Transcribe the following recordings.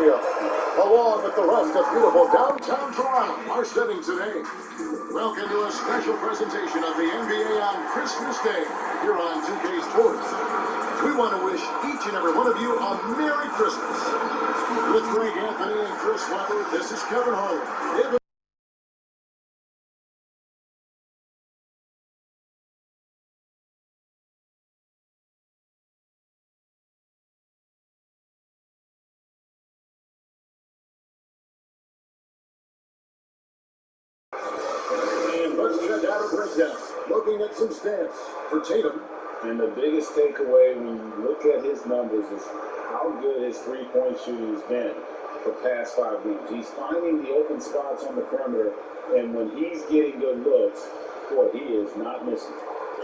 area, along with the rest of beautiful downtown Toronto, are setting today. Welcome to a special presentation of the NBA on Christmas Day here on 2K Sports. We want to wish each and every one of you a Merry Christmas. With Greg Anthony and Chris Weber, this is Kevin Harlan. Let's check out a breakdown. Looking at some stats for Tatum. And the biggest takeaway when you look at his numbers is how good his three-point shooting has been for past 5 weeks. He's finding the open spots on the perimeter, and when he's getting good looks, boy, he is not missing.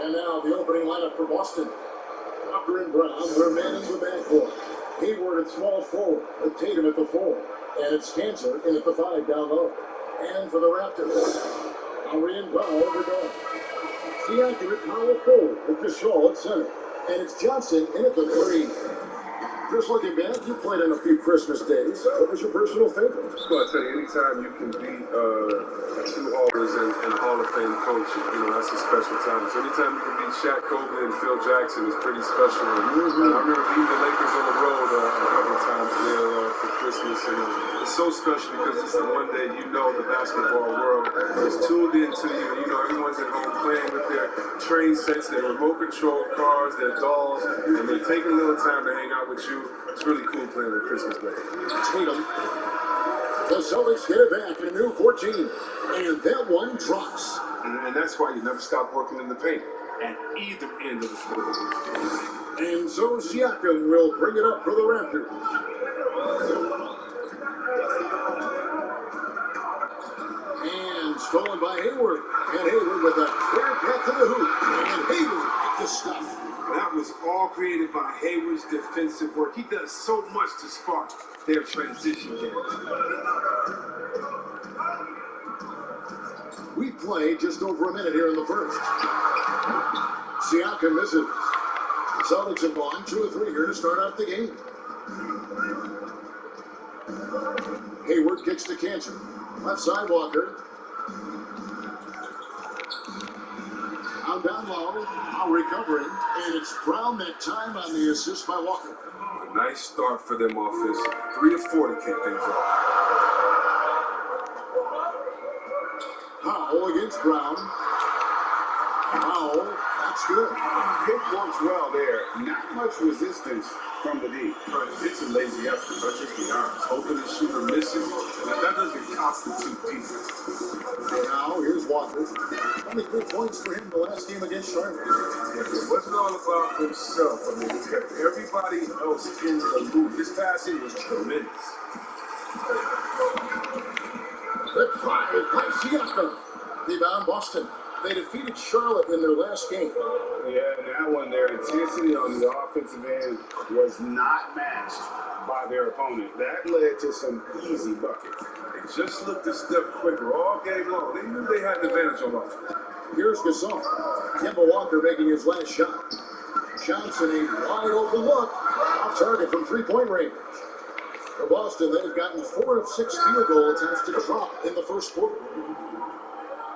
And now the opening lineup for Boston. Walker and Brown remaining the backcourt. Hayward at small forward, with Tatum at the 4, and it's Cancer in at the 5 down low. And for the Raptors, Lowry and Powell over guard. Siakam at Powell forward with Pascal at center. And it's Johnson in at the 3. Just looking back, you played on a few Christmas days. What was your personal favorite? Well, I tell you, anytime you can beat two Hallers and a Hall of Fame coach, that's a special time. So anytime you can beat Shaq, Kobe, and Phil Jackson is pretty special. And I remember beating the Lakers on the road a couple of times there for Christmas. And it's so special because it's the one day the basketball world is tuned into you. Everyone's at home playing with their train sets, their remote control cars, their dolls, and they're taking a little time to hang out with you. It's really cool playing on Christmas Day. Tatum. The Celtics get it back in a new 14. And that one drops. And that's why you never stop working in the paint at either end of the floor. And so Siakam will bring it up for the Raptors. And stolen by Hayward. And Hayward with a clear path to the hoop. And Hayward with the stuff. That was all created by Hayward's defensive work. He does so much to spark their transition game. We play just over a minute here in the first. Siakam misses. Celtics have gone 2 of 3 here to start out the game. Hayward kicks to Cancer. Left side Walker. Down low, now recovering, and it's Brown that time on the assist by Walker. A nice start for them offensive. 3 of 4 to kick things off. Powell against Brown. Powell, that's good. Pick works well there. Not much resistance from the D. It's a lazy effort, let's just be honest. Hoping the shooter misses, but that doesn't constitute defense. And now, here's Walker. Only 3 points for him the last game against Charlotte. It wasn't all about himself. He kept everybody else in the loop. His passing was tremendous. The 5 by Siakam. Rebound Boston. They defeated Charlotte in their last game. Yeah, that one, their intensity on the offensive end was not matched by their opponent. That led to some easy buckets. They just looked a step quicker all game long. They knew they had an advantage on offense. Here's Gasol. Kemba Walker making his last shot. Johnson, a wide open look. Off target from 3-point range. For Boston, they've gotten 4 of 6 field goal attempts to drop in the first quarter.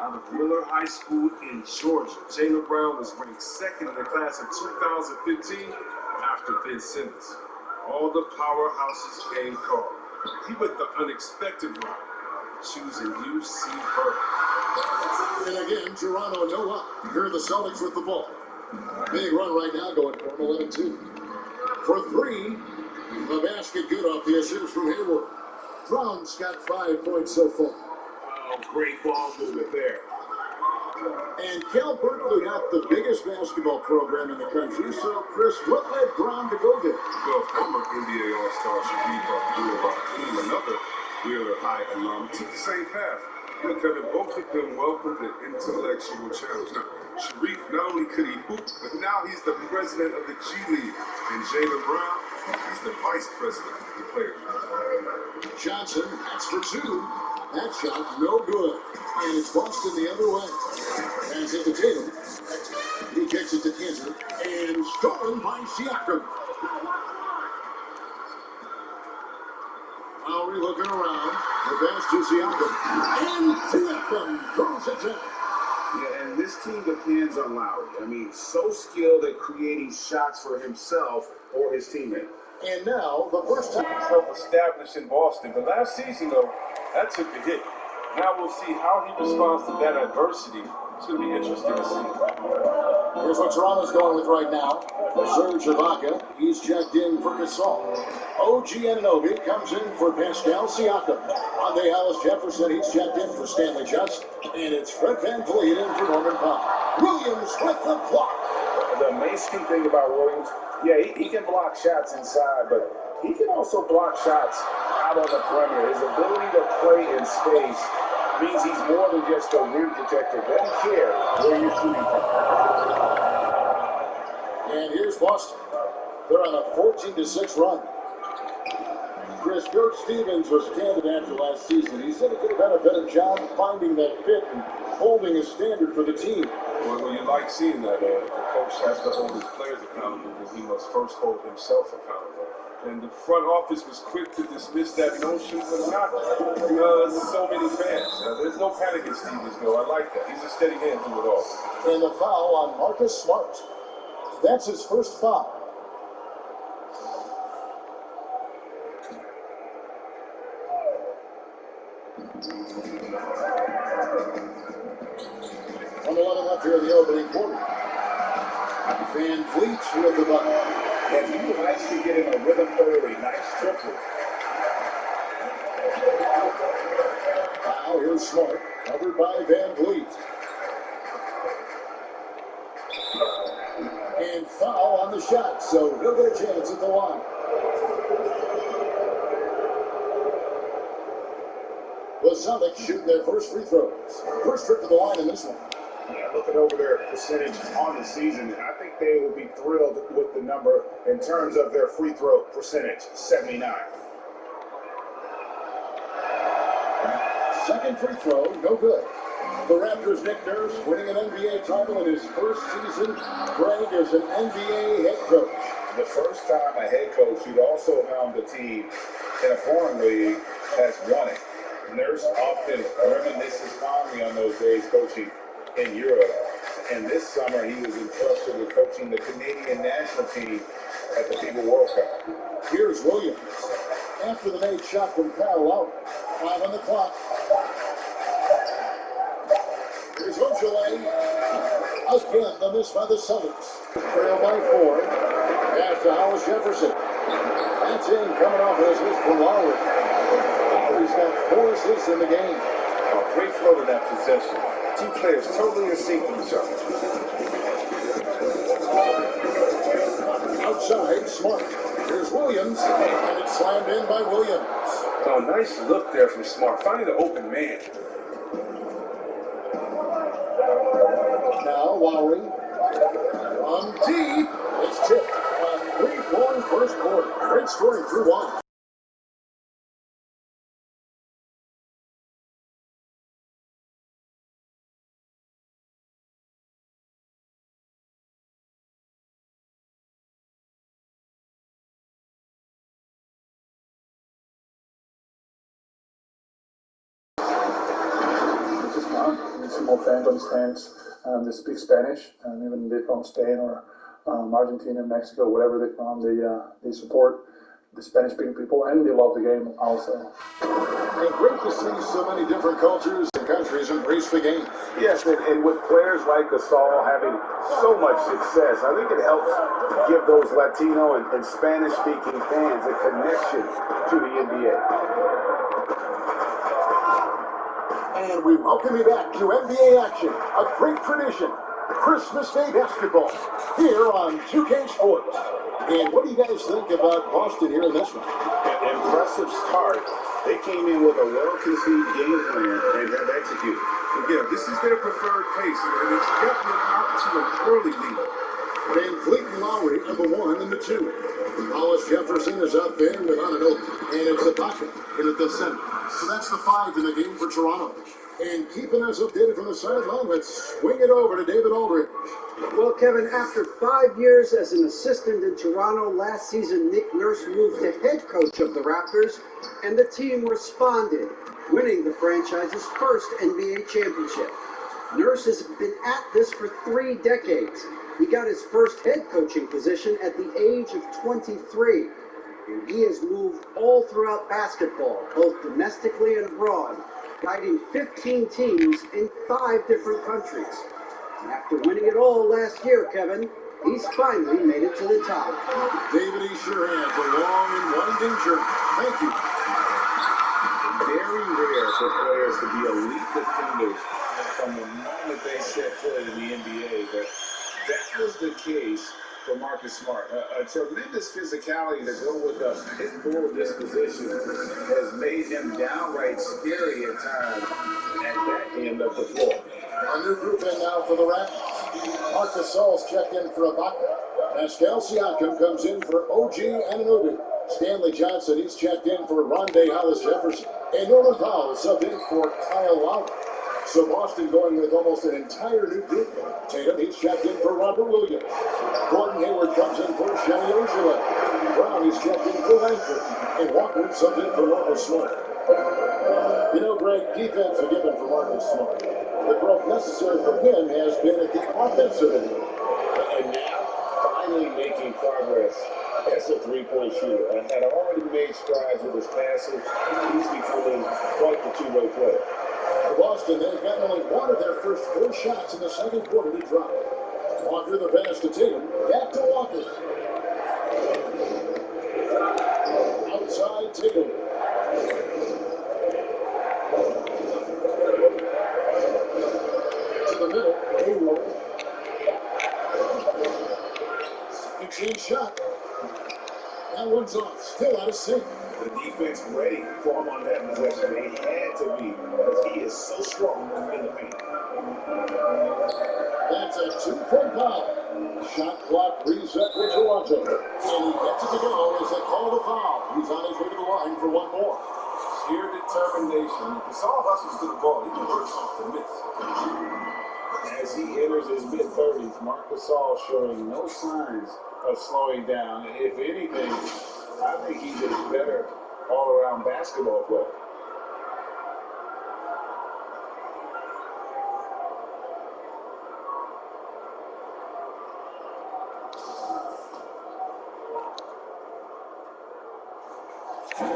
Out of Miller High School in Georgia, Jaylen Brown was ranked 2nd in the class of 2015 after Ben Simmons. All the powerhouses came called. He went the unexpected route, choosing UC Berkeley. And again, Toronto no up. Here are the Celtics with the ball. Big run right now going for them, 11-2. For 3, the basket good off the assist from Hayward. Brown's got 5 points so far. Oh, great ball movement there. And Cal Berkeley got the biggest basketball program in the country. So, Chris, what led Brown to go there? Well, former NBA All-Star Sharif Abdul-Rahim, another Wheeler High alum, took the same path. Kevin, both of them welcomed the intellectual challenge. Now, Sharif, not only could he hoop, but now he's the president of the G League. And Jaylen Brown, he's the vice president of the players. Johnson, that's for 2. That shot, no good. And it's Boston the other way. Pass it to Tatum. He kicks it to Cancer. And stolen by Siakam. Lowry looking around. The pass to Siakam. And Siakam throws it down. Yeah, and this team depends on Lowry. I mean, so skilled at creating shots for himself or his teammate. And now, the first time. Self-established in Boston, but last season, though, that took the hit. Now we'll see how he responds to that adversity. It's going to be interesting to see. Here's what Toronto's going with right now. Serge Ibaka, he's checked in for Gasol. OG Anunoby comes in for Pascal Siakam. Andre Jefferson, he's checked in for Stanley Just. And it's Fred VanVleet in for Norman Powell. Williams with the block. The amazing thing about Williams, yeah, he can block shots inside, but he can also block shots out on the perimeter. His ability to play in space means he's more than just a rim protector. Doesn't care where you're shooting from. And here's Boston. They're on a 14-6 run. Chris, Coach Stevens was candid after last season. He said he could have done a better job finding that fit and holding a standard for the team. Well, you like seeing that. The coach has to hold his players accountable, but he must first hold himself accountable. And the front office was quick to dismiss that notion, but not so many fans. There's no panic in Stevens, though. I like that. He's a steady hand through it all. And the foul on Marcus Smart. That's his first foul. On 11 left here in the opening quarter. VanVleet with the button. And he likes to get in a rhythm early. Nice triple. Now here's Smart, covered by VanVleet. And foul on the shot, so he'll get a chance at the line. The Celtics shooting their first free throws. First trip to the line in this one. Yeah, looking over their percentage on the season, I think they will be thrilled with the number in terms of their free throw percentage, 79. Second free throw, no good. The Raptors' Nick Nurse winning an NBA title in his first season. Greg as an NBA head coach. The first time a head coach who'd also helmed a team in a foreign league has won it. Nurse often reminisces fondly on those days coaching in Europe. And this summer he was entrusted with coaching the Canadian national team at the FIBA World Cup. Here's Williams. After the made shot from Powell out. 5 on the clock. Here's Ojale. Again, the miss by the Celtics. Trail by 4. Pass to Howard Jefferson. That's in, coming off an assist from Lowry. Lowry's got 4 assists in the game. A great flow to that possession. Two players totally in sync with each other. Outside, Smart. Here's Williams, and it's slammed in by Williams. Oh, nice look there from Smart. Finding the open man. Now Lowry. On deep. It's tipped. A 3-point first quarter. Great scoring through one. Some more fans on the stands. They speak Spanish, and even they're from Spain or Argentina, Mexico, wherever they're from, they support the Spanish-speaking people, and they love the game also. And great to see so many different cultures and countries embrace the game. Yes, and with players like Gasol having so much success, I think it helps give those Latino and Spanish-speaking fans a connection to the NBA. And we welcome you back to NBA action, a great tradition, Christmas Day basketball, here on 2K Sports. And what do you guys think about Boston here in this one? An impressive start. They came in with a well-conceived game plan and have executed. Yeah, this is their preferred pace, and it's gotten them out to an early lead. VanVleet and Lowry are the 1 and the 2. Hollis Jefferson is out there with Anunoby, and it's Ibaka in at the center. So that's the 5 in the game for Toronto. And keeping us updated from the sideline, let's swing it over to David Aldridge. Well, Kevin, after 5 years as an assistant in Toronto, last season Nick Nurse moved to head coach of the Raptors, and the team responded, winning the franchise's first NBA championship. Nurse has been at this for 3 decades. He got his first head coaching position at the age of 23, and he has moved all throughout basketball, both domestically and abroad, guiding 15 teams in 5 different countries. And after winning it all last year, Kevin, he's finally made it to the top. David, he sure has a long and winding journey. Thank you. Very rare for players to be elite defenders from the moment they set foot in the NBA, but that was the case for Marcus Smart. A tremendous physicality to go with a pit bull disposition has made him downright scary at times at that end of the floor. A new group in now for the Raptors. Marc Gasol's checked in for Ibaka. Pascal Siakam comes in for OG Anunoby. Stanley Johnson, he's checked in for Rondé Hollis-Jefferson. And Norman Powell subbed in for Kyle Lowry. So Boston going with almost an entire new group. Tatum, he's checked in for Robert Williams. Gordon Hayward comes in for Shemi Ojeleye. Brown, he's checked in for Langford. And Walker subbed in for Marcus Smart. You know, Greg, defense forgiven for Marcus Smart. The growth necessary for him has been at the offensive end. And now, finally making progress as a three-point shooter. And had already made strides with his passing. He's becoming quite the two-way player. For Boston, they've gotten only one of their first 4 shots in the second quarter to drop. Walker the pass to Tatum. Back to Walker. Outside Tatum. To the middle. Second shot. That one's off. Still out of sync. The defense ready for him on that possession. They had to be, because he is so strong in the paint. That's a 2-point foul. Shot clock reset for Toronto. And he gets it to go as they call the foul. He's on his way to the line for one more. Sheer determination. If Gasol hustles to the ball, he can work something miss. As he enters his mid-30s, Marc Gasol showing no signs of slowing down. If anything, I think he's a better all-around basketball player.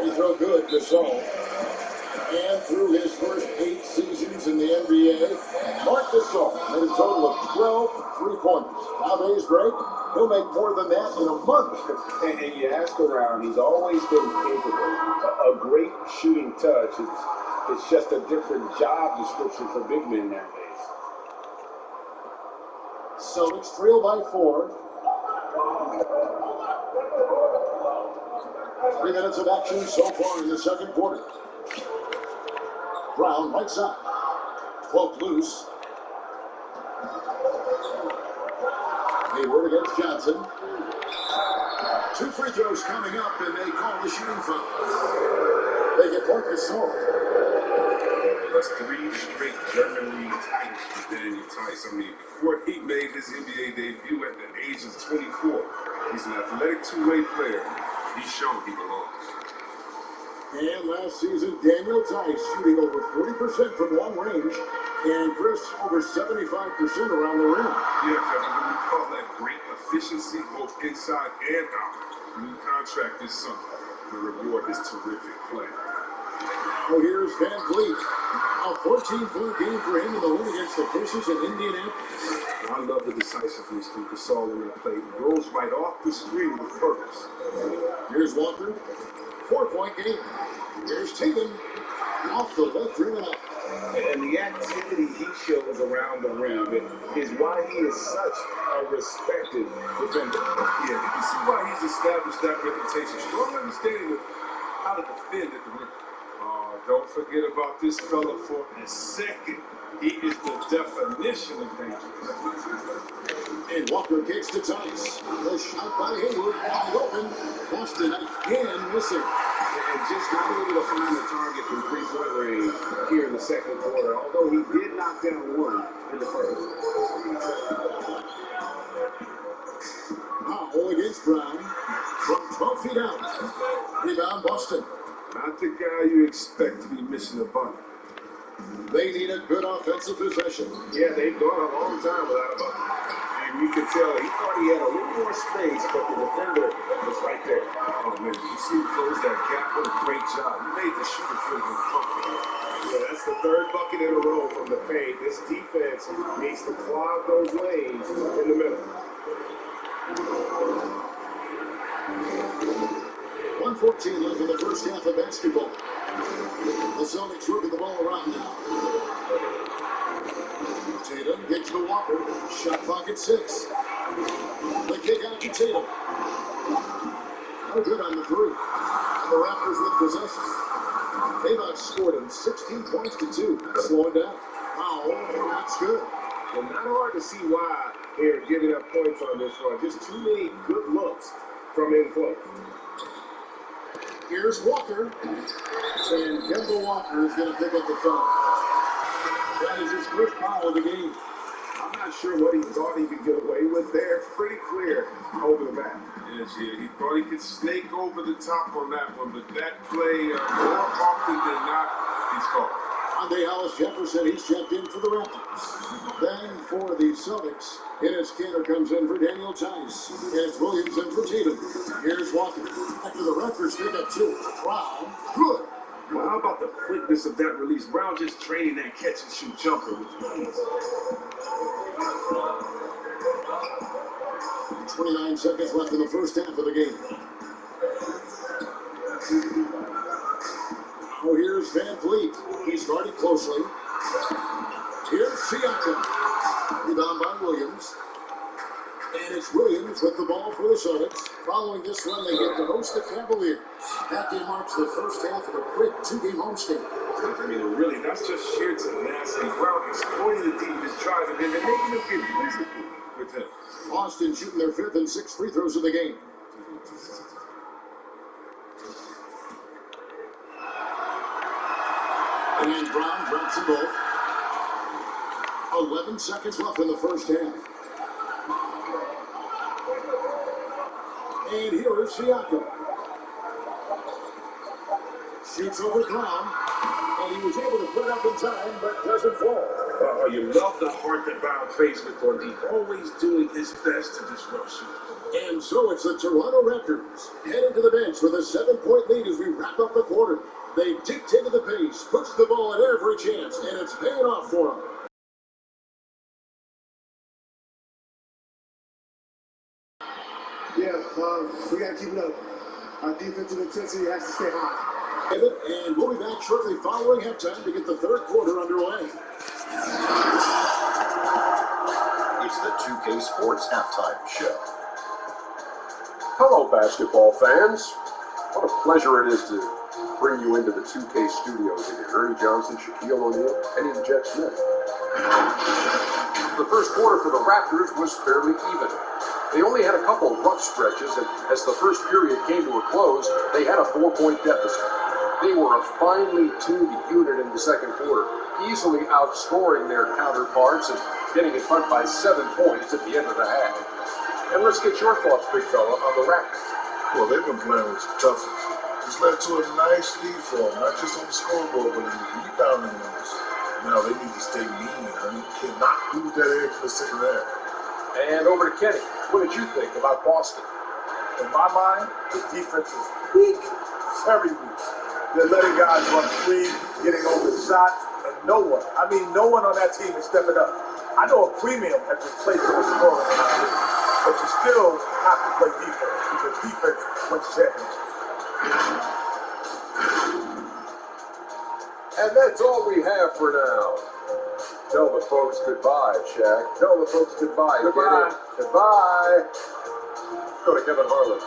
He throw good, Gasol. And through his first 8 seasons in the NBA, Marc Gasol made a total of 12 three-pointers. Nowadays, Greg, he'll make more than that in a month. And you ask around, he's always been capable. A great shooting touch. It's just a different job description for big men nowadays. Celtics trail by 4. 3 minutes of action so far in the second quarter. Brown right side. Cloak loose. Hayward against Johnson. 2 free throws coming up, and they call the shooting foul. They get Marc Gasol. That's 3 straight German League titles for Daniel Tice. I mean, before he made his NBA debut at the age of 24, he's an athletic two-way player. He's shown he belongs. And last season, Daniel Tice shooting over 40% from long range, and Chris over 75% around the rim. Yeah, Kevin, we call that great efficiency, both inside and out. New contract this summer. The reward is terrific play. Oh, here's Van Vliet. A 14-point game for him in the win against the Pacers in Indianapolis. I love the decisiveness from Gasol in that play. He rolls right off the screen with purpose. Here's Walker. 4-point game. Here's Tatum. Off the left rim and out. And the activity he shows around the rim is why he is such a respected defender. Yeah, you can see why he's established that reputation. Strong understanding of how to defend at the rim. Don't forget about this fella for a second. He is the definition of dangerous. And Walker kicks to Tice. The shot by Hayward wide open. Boston again missing. and just not able to find the target from three-point range here in the second quarter, although he did knock down one in the first. Powell against Brown from 12 feet out. Rebound Boston. Not the guy you expect to be missing a bucket. They need a good offensive possession. Yeah, they've gone a long time without a bucket. And you can tell he thought he had a little more space, but the defender was right there. Oh, man, you see him close that gap. What a great job. He made the shooter feel comfortable. Yeah, that's the third bucket in a row from the paint. This defense needs to clog those lanes in the middle. 1:14 left in the first half of basketball. The Celtics working the ball around now. Tatum gets to Walker. Shot clock at 6. The kick out to Tatum. No good on the three. And the Raptors with possession. They've outscored him 16 points to 2. Slowing down. Powell, that's good. Well, not hard to see why they're giving up points on this one. Just too many good looks from in close. Here's Walker. And Kemba Walker is going to pick up the foul. That is his first foul of the game. I'm not sure what he thought he could get away with there. Pretty clear over the back. Yes, yeah, he thought he could snake over the top on that one, but that play, more often than not, he's caught. Andre Hollis Jefferson, he's checked in for the Raptors. Then for the Celtics, Dennis Kanter comes in for Daniel Tice. It's Williams in for Tatum. Here's Walker. After the Raptors pick up 2. Brown, good. Well, how about the quickness of that release? Brown just training that catch and shoot jumper with ease. 29 seconds left in the first half of the game. Oh, here's Van Fleet. He's guarded closely. Here's Siakam. Rebound by Williams. And it's Williams with the ball for the Celtics. Following this one, they get to host the Cavaliers. That game marks the first half of a quick 2-game homestand. I mean, really, that's just sheer tenacity. Brown exploiting the deepest drive and then making them get physical with him. Boston shooting their 5th and 6th free throws of the game. And Brown drops them both. 11 seconds left in the first half. And here is Siakam. Shoots over Brown. And he was able to put it up in time, but doesn't fall. Oh, you love the heart that Brown plays with on deep. Always doing his best to disrupt shooters. And so it's the Toronto Raptors heading to the bench with a 7-point lead as we wrap up the quarter. They dictated the pace, pushed the ball at every chance, and it's paying off for them. Yeah, we got to keep it up. Our defensive intensity has to stay high. And we'll be back shortly following halftime to get the third quarter underway. It's the 2K Sports Halftime Show. Hello, basketball fans. What a pleasure it is to bring you into the 2K studios again. Ernie Johnson, Shaquille O'Neal, and even Jeff Smith. The first quarter for the Raptors was fairly even. They only had a couple of rough stretches, and as the first period came to a close, they had a 4-point deficit. They were a finely tuned unit in the second quarter, easily outscoring their counterparts and getting in front by 7 points at the end of the half. And let's get your thoughts, big fella, on the Raptors. Well, they've been playing with some toughness. It's led to a nice lead for them, not just on the scoreboard, but in the rebounding numbers. Now they need to stay lean. I mean, you cannot lose that edge for the second half. And over to Kenny. What did you think about Boston? In my mind, the defense is weak, very weak. They're letting guys run free, getting over the shot, and no one on that team is stepping up. I know a premium has been placed on scoring, but you still have to play defense because defense wins championships. And that's all we have for now. Tell the folks goodbye, Shaq. Tell the folks goodbye. Goodbye. Goodbye. Go to Kevin Harlan.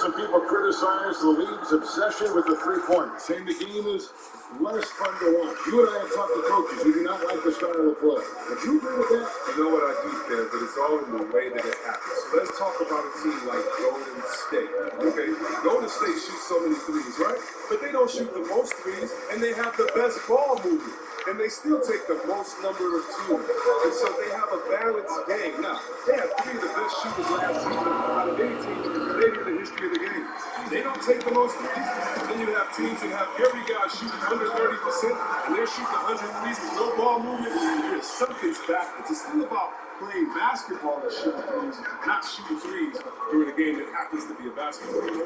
some people criticize the league's obsession with the three-point, saying the game is less fun to watch. You and I have talked to coaches who do not like the style of play. Would you agree with that? You know what, I do, Ken, but it's all in the way that it happens. So let's talk about a team like Golden State. Okay, Golden State shoots so many threes, right? But they don't shoot the most threes, and they have the best ball movement. And they still take the most number of twos. And so they have a balanced game. Now, they have three of the best shooters last season out of any team maybe in the history of the game. They don't take the most threes. Then you have teams that have every guy shooting under 30%, and they're shooting 100 threes with no ball movement. Something's backwards. It's still about playing basketball and shooting threes, not shooting threes during a game that happens to be a basketball game.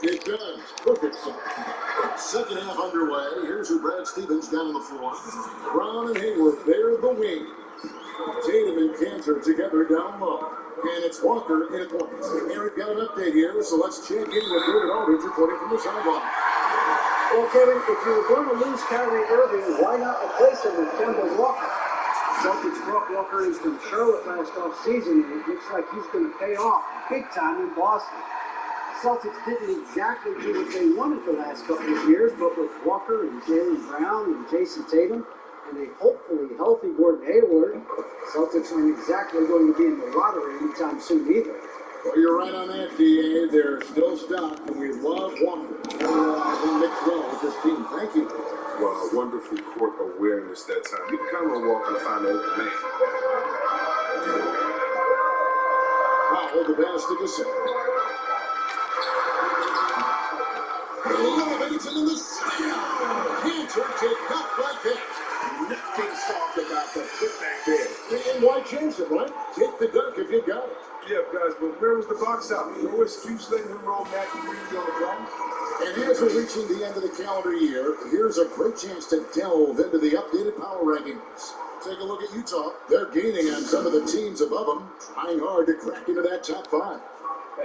It does. Perfect. Second half underway. Here's who Brad Stevens got on the floor. Brown and Hayward, they're the wing. Tatum and Cantor together down low. And it's Walker in at points. Eric got an update here, so let's check in with David Aldridge reporting from the sideline. Well, Kevin, if you were going to lose Kyrie Irving, why not replace him with Kemba Walker? Celtics brought Walker in from Charlotte last offseason, and it looks like he's going to pay off big time in Boston. Celtics didn't exactly do what they wanted the last couple of years, but with Walker and Jaylen Brown and Jayson Tatum, and a hopefully healthy Gordon Hayward, Celtics aren't exactly going to be in the lottery anytime soon either. Well, you're right on that, D.A. They're still stocked, and we love Walker. He mixed well with this team. Thank you. Well, wonderful court awareness that time. You can come and walk and find an open man. Powell, the basket is set. Elevates into the slam. Cantor take up like that. Nothing soft about the putback there. And why change it, right? Take the dunk if you got it. Yeah, guys, but where was the box out? No excuse letting him roll back and read on the drums. And as we're reaching the end of the calendar year, here's a great chance to delve into the updated power rankings. Take a look at Utah. They're gaining on some of the teams above them, trying hard to crack into that top five.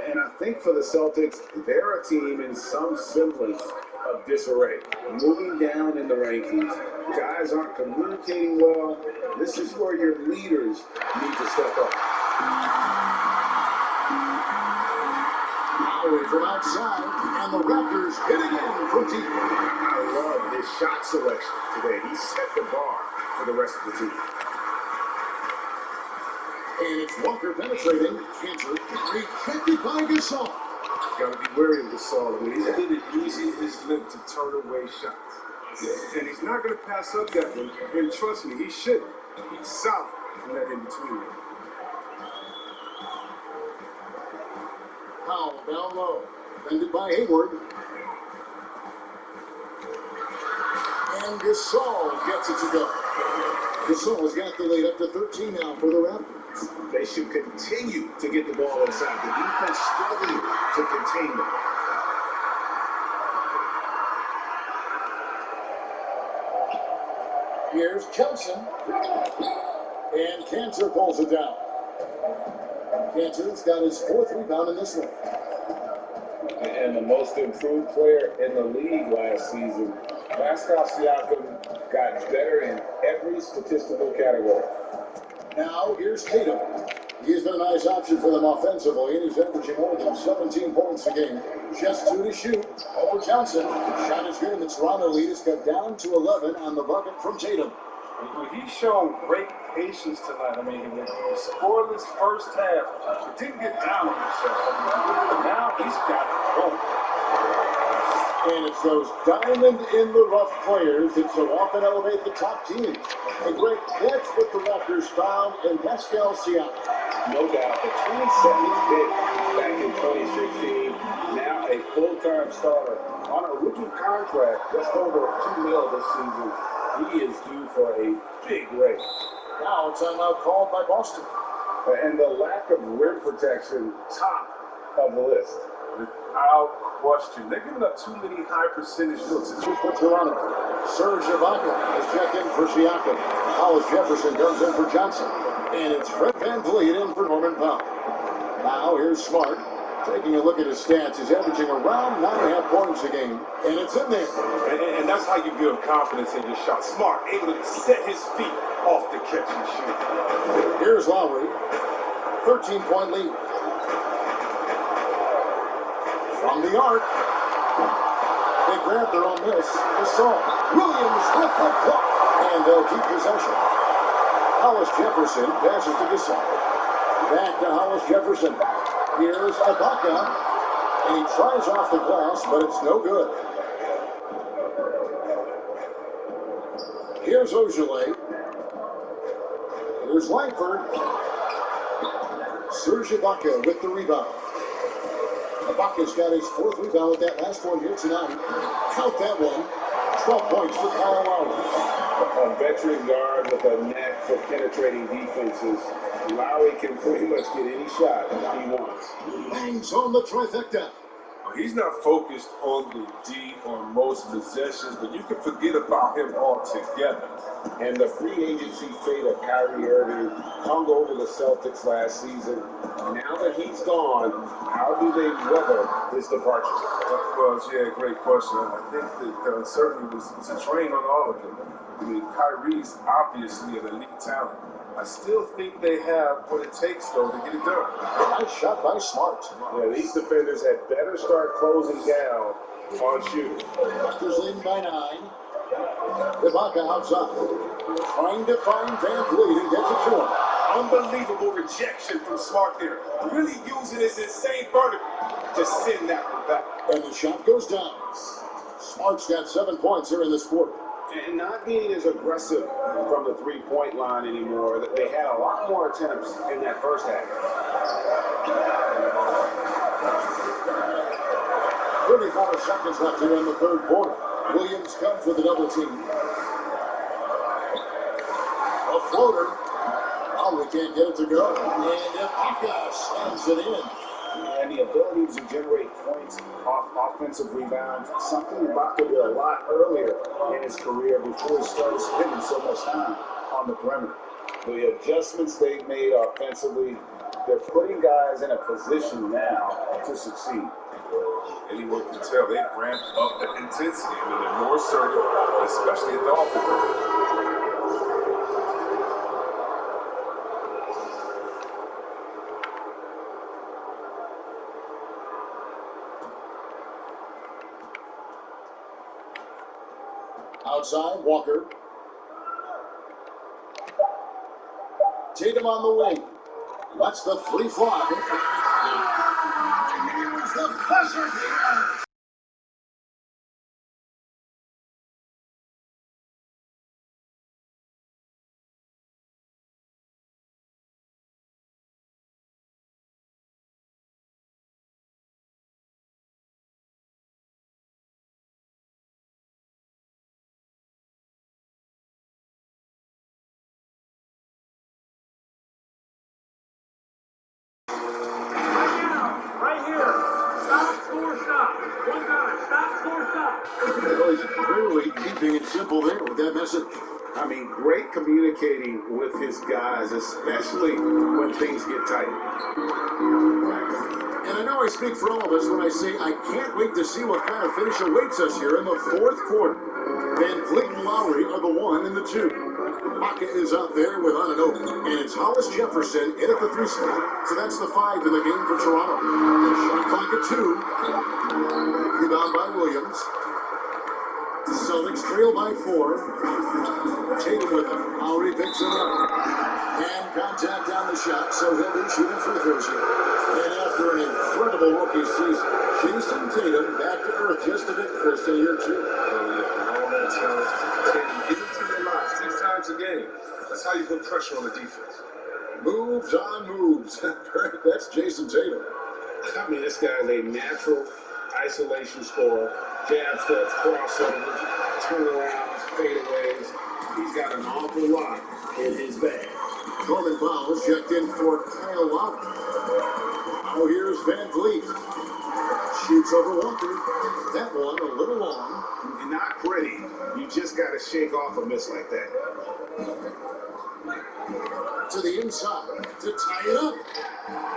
And I think for the Celtics, they're a team in some semblance of disarray. Moving down in the rankings, guys aren't communicating well. This is where your leaders need to step up. Lowry from outside, and the Raptors hit again from deep. I love his shot selection today. He set the bar for the rest of the team. And it's Walker penetrating. Cantor rejected by Gasol. Got to be wary of Gasol. I mean, he's good at using his length to turn away shots. And he's not going to pass up that one. And trust me, he shouldn't. He's solid in that in-between. Powell down low. Defended by Hayward. And Gasol gets it to go. Gasol's got the lead up to 13 now for the Raptors. They should continue to get the ball inside. The defense struggling to contain them. Here's Jayson. And Cantor pulls it down. Cantor's got his fourth rebound in this one. And the most improved player in the league last season, Pascal Siakam, got better in every statistical category. Now, here's Tatum. He's been a nice option for them offensively, and he's averaging more than 17 points a game. Just 2 to shoot. Over Johnson. Shot is good, and the Toronto lead is cut down to 11 on the bucket from Tatum. He's shown great patience tonight. I mean, he was scoreless first half. He didn't get down on himself. Now he's got it going. And it's those diamond-in-the-rough players that so often elevate the top teams. And great, that's what the Raptors found in Pascal Siakam. No doubt, the 27th pick back in 2016, now a full-time starter on a rookie contract, just over $2 million this season. He is due for a big raise. Now a timeout called by Boston. And the lack of rim protection, top of the list. Without question. They're giving up too many high percentage looks. Two for Toronto. Serge Ibaka has checked in for Siakam. Hollis Jefferson comes in for Johnson. And it's Fred VanVleet in for Norman Powell. Now here's Smart. Taking a look at his stats, he's averaging around 9.5 points a game, and it's in there. And that's how you build confidence in your shot. Smart, able to set his feet off the catch and shoot. Here's Lowry, 13-point lead. from the arc. They grab their own miss. Gasol. Williams with the block. And they'll keep possession. Hollis Jefferson passes to Gasol. Back to Hollis Jefferson. Here's Ibaka. And he tries off the glass, but it's no good. Here's Ojale. Here's Langford. Serge Ibaka with the rebound. Ibaka's got his 4th rebound with that last one here tonight. Count that one. 12 points for Kyle Lowry. A veteran guard with a knack for penetrating defenses. Lowry can pretty much get any shot he wants. Bangs on the trifecta. He's not focused on the D on most possessions, but you can forget about him altogether. And the free agency fate of Kyrie Irving hung over the Celtics last season. Now that he's gone, how do they weather his departure? Well, yeah, great question. I think that uncertainty was a drain on all of them. I mean, Kyrie's obviously an elite talent. I still think they have what it takes, though, to get it done. Nice shot by Smart. Yeah, these defenders had better start closing down on shooting. Raptors leading by 9. Ibaka outside. Trying to find Van Vliet and gets it to him. Unbelievable rejection from Smart there. Really using his insane vertical to send that one back. And the shot goes down. Smart's got 7 points here in this quarter. And not being as aggressive from the three-point line anymore. They had a lot more attempts in that first half. 34 seconds left here in the 3rd quarter. Williams comes with a double team. A floater. Oh, we can't get it to go. And Ibaka slams it in. And the ability to generate points off offensive rebounds, something Ibaka did a lot earlier in his career before he started spending so much time on the perimeter. The adjustments they've made offensively, they're putting guys in a position now to succeed. Anyone can tell they've ramped up the intensity. I mean, they're more assertive, especially at the offensive end. Outside, Walker. Tatum on the wing. Lets the 3 fly. Here's the buzzer beater. Well, he's clearly keeping it simple there with that message. I mean, great communicating with his guys, especially when things get tight. And I know I speak for all of us when I say I can't wait to see what kind of finish awaits us here in the 4th quarter. Van Vliet and Lowry are the 1 and the 2. Ibaka is out there with Anunoby, and it's Hollis Jefferson in at the 3 spot. So that's the 5 in the game for Toronto. The shot clock at 2. Rebound by Williams. The Celtics trail by 4. Tatum with it. Lowry picks it up. And contact on the shot, so he'll be shooting free throws here. And after an incredible rookie season, Jayson Tatum back to earth just a bit first in year 2. Oh, yeah, all that talent. Tatum getting to their lives 6 times a game. That's how you put pressure on the defense. Moves on moves. That's Jayson Tatum. I mean, this guy's a natural isolation scorer. Jab steps, crossovers, turnarounds, fadeaways. He's got an awful lot in his bag. Norman Powell checked in for Kyle Lowry. Now here's Van Vliet. Shoots over Walker. That one a little long. You're not pretty. You just got to shake off a miss like that. To the inside to tie it up.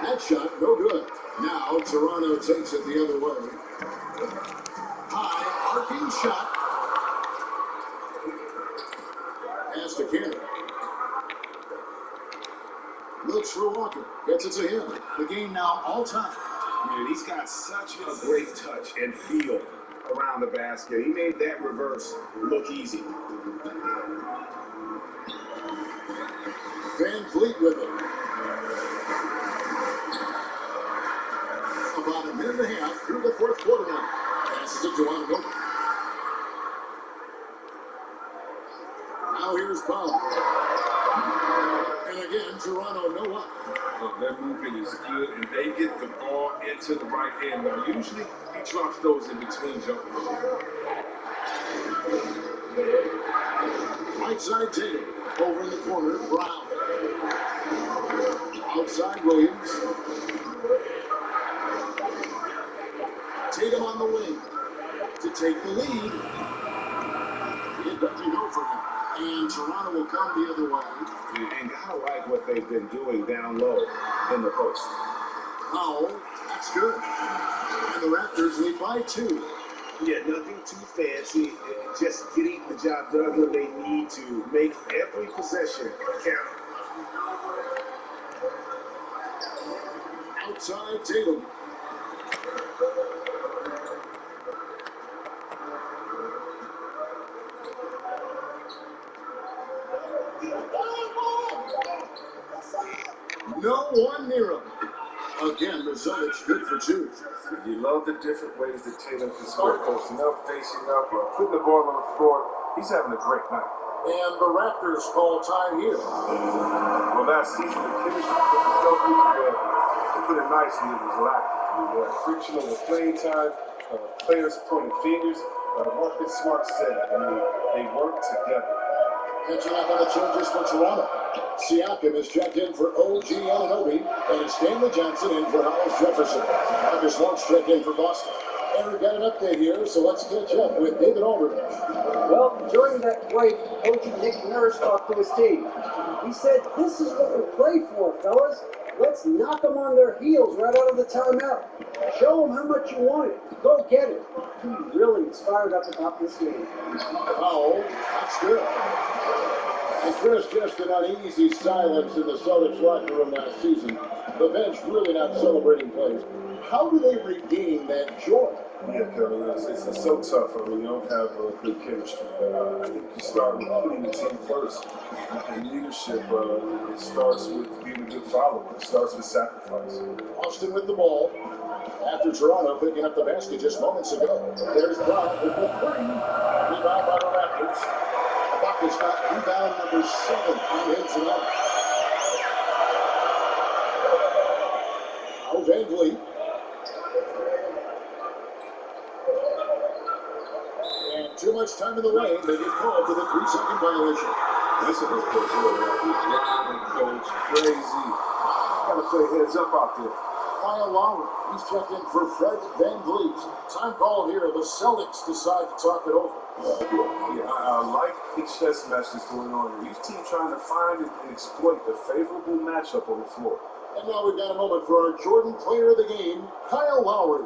That shot no good. Now Toronto takes it the other way. High arcing shot. Pass to Cannon. Looks for Walker. Gets it to him. The game now all time. Man, he's got such a great touch and feel around the basket. He made that reverse look easy. Van Vliet with it. About a minute and a half through the fourth quarter now. Passes it to Toronto. Now here's Powell. And again, Toronto, no up. Their movement is good, and they get the ball into the right hand. Now, usually, he drops those in between jumpers. Right side Tatum. Over in the corner, Brown. Outside Williams. Tatum on the wing to take the lead. It doesn't go for him. And Toronto will come the other way. And gotta like what they've been doing down low in the post. Powell, that's good. And the Raptors lead by 2. Yeah, nothing too fancy. Just getting the job done when they need to. Make every possession count. Outside Tatum. No one near him. Again, the Celtics good for 2. You love the different ways that Tatum can score, posting up, facing up, or putting the ball on the floor. He's having a great night. And the Raptors call time here. Well, last season, the chemistry with the Celtics, to put it nicely, it was lacking. We had friction over playing time, players pointing fingers. Marcus Smart said, they work together. Catching up on the changes for Toronto. Siakam is checked in for OG Anunoby, and it's Stanley Johnson in for Hollis Jefferson. Marcus Smart's checked in for Boston. And we've got an update here, so let's catch up with David Aldridge. Well, during that break, Coach Nick Nurse talked to his team. He said, "This is what we play for, fellas. Let's knock them on their heels right out of the timeout. Show them how much you want it. Go get it." He really inspired up about this game. Powell, that's good. And Chris, just an uneasy silence in the Celtics locker room last season. The bench really not celebrating plays. How do they regain that joy? Yeah, Kevin, it's so tough. I mean, you don't have good chemistry. I think you start with putting the team first. And leadership, it starts with being a good follower. It starts with sacrifice. Boston with the ball. After Toronto picking up the basket just moments ago. There's Brown with the 3. Rebound by the Raptors. Bucket's got rebound number 7 on him tonight. Now Van Vliet. And too much time in the lane. They get called for the 3-second violation. This is a coach, coach crazy. Got to play heads up out there. Kyle Lowry, he's checked in for Fred Van Vliet. Time called here. The Celtics decide to talk it over. Yeah, I like the chess match that's going on here. Each team trying to find and exploit the favorable matchup on the floor. And now we've got a moment for our Jordan player of the game, Kyle Lowry.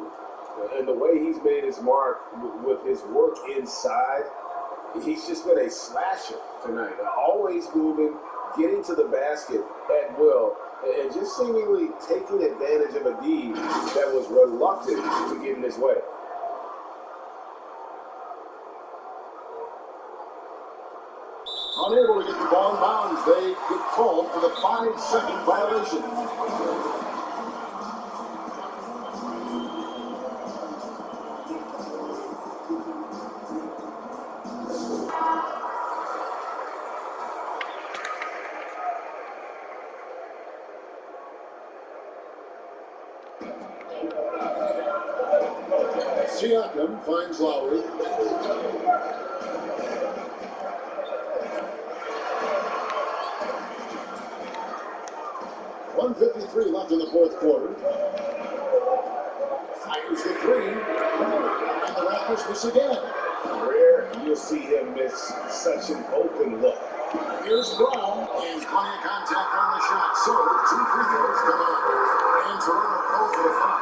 And the way he's made his mark with his work inside, he's just been a slasher tonight. Always moving, getting to the basket at will, and just seemingly taking advantage of a D that was reluctant to get in his way. Unable to get the ball in bounds, they get called for the 5-second violation. Siakam finds Lowry. .153 left in the fourth quarter. Fires the 3. And the Raptors miss again. Rare you'll see him miss such an open look. Here's Brown, and plenty of contact on the shot. So, 2 free throws come on. And Toronto calls for the foul.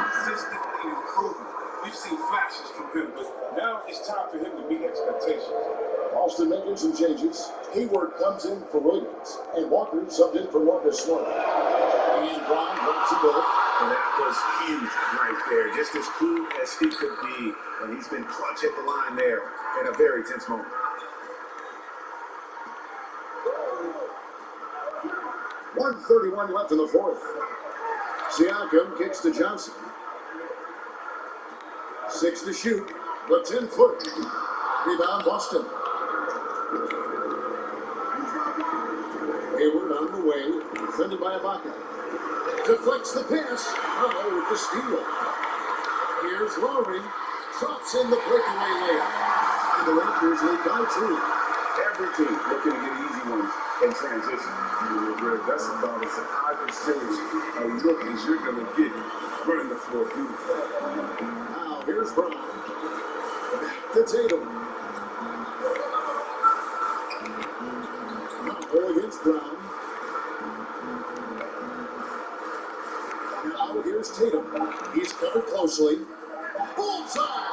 Consistently improving. We've seen flashes from him, but now it's time for him to meet expectations. Boston making some changes. Hayward comes in for Williams, and Walker subbed in for Marcus Smart. And Brown drops a ball. And that was huge right there. Just as cool as he could be. And he's been clutch at the line there in a very tense moment. .131 left in the fourth. Siakam kicks to Johnson. 6 to shoot, but 10-foot. Rebound Boston. Hayward on the way, defended by Ibaka. Deflects the pass. Powell with the steal. Here's Lowry. Drops in the breakaway layup. And the Raptors lead by 2. Every team looking to get easy ones in transition. Greg, that's about as high percentage of look as you're going to get running the floor beautiful. Now here's Brown. Back to Tatum. Powell against Brown. Now here's Tatum. He's covered closely. Bullseye!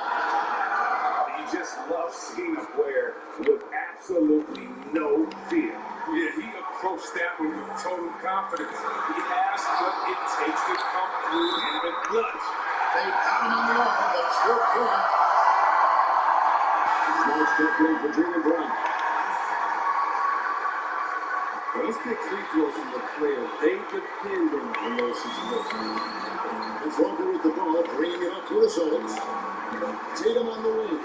You just love seeing a player with absolutely no fear. Yeah, he approached that one with total confidence. He has what it takes to come through in the clutch. They got him on the arm, but still can't. Nice technique for Jaylen Brown. Those big free throws from the player, they depend on in those situations. It's Walker with the ball, bringing it up to the Celtics. Tatum on the wing.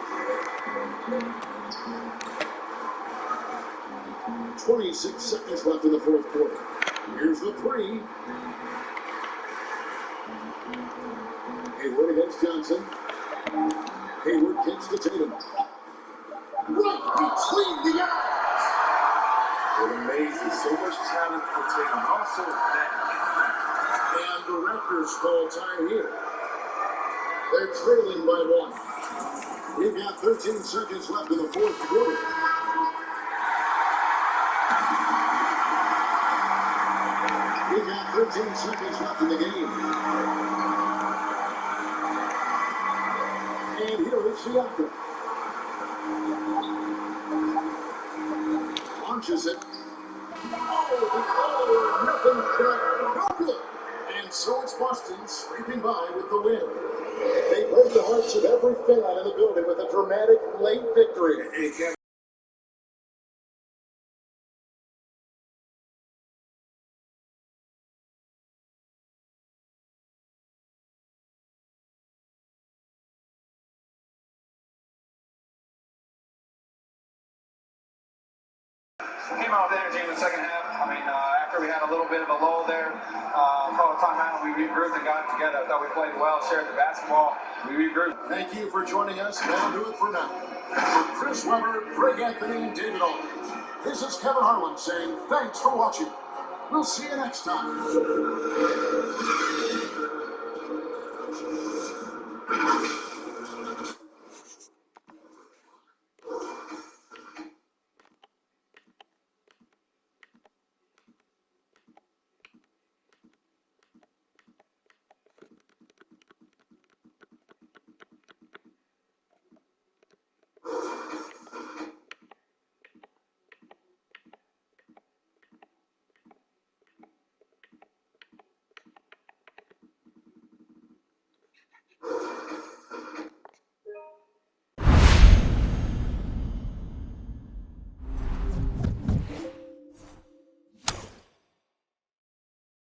26 seconds left in the fourth quarter. Here's the three. Hayward against Johnson. Hayward kicks to Tatum. Right between the eyes. It's amazing. So much talent for Tatum. Also, that. And the Raptors call time here. They're trailing by 1. We've got 13 seconds left in the fourth quarter. We've got 13 seconds left in the game. And here is Siakam. Launches it. Oh, nothing shot. No good. And so it's Boston scraping by with the win. They break the hearts of every fan in the building with a dramatic late victory. Came out with energy in the second half. I mean, after we had a little bit of a lull there, called a timeout, we regrouped and got it together. I thought we played well, shared the basketball. We regrouped. Thank you for joining us. That'll do it for now. For Chris Webber, Greg Anthony, and David Aldridge, this is Kevin Harlan saying thanks for watching. We'll see you next time.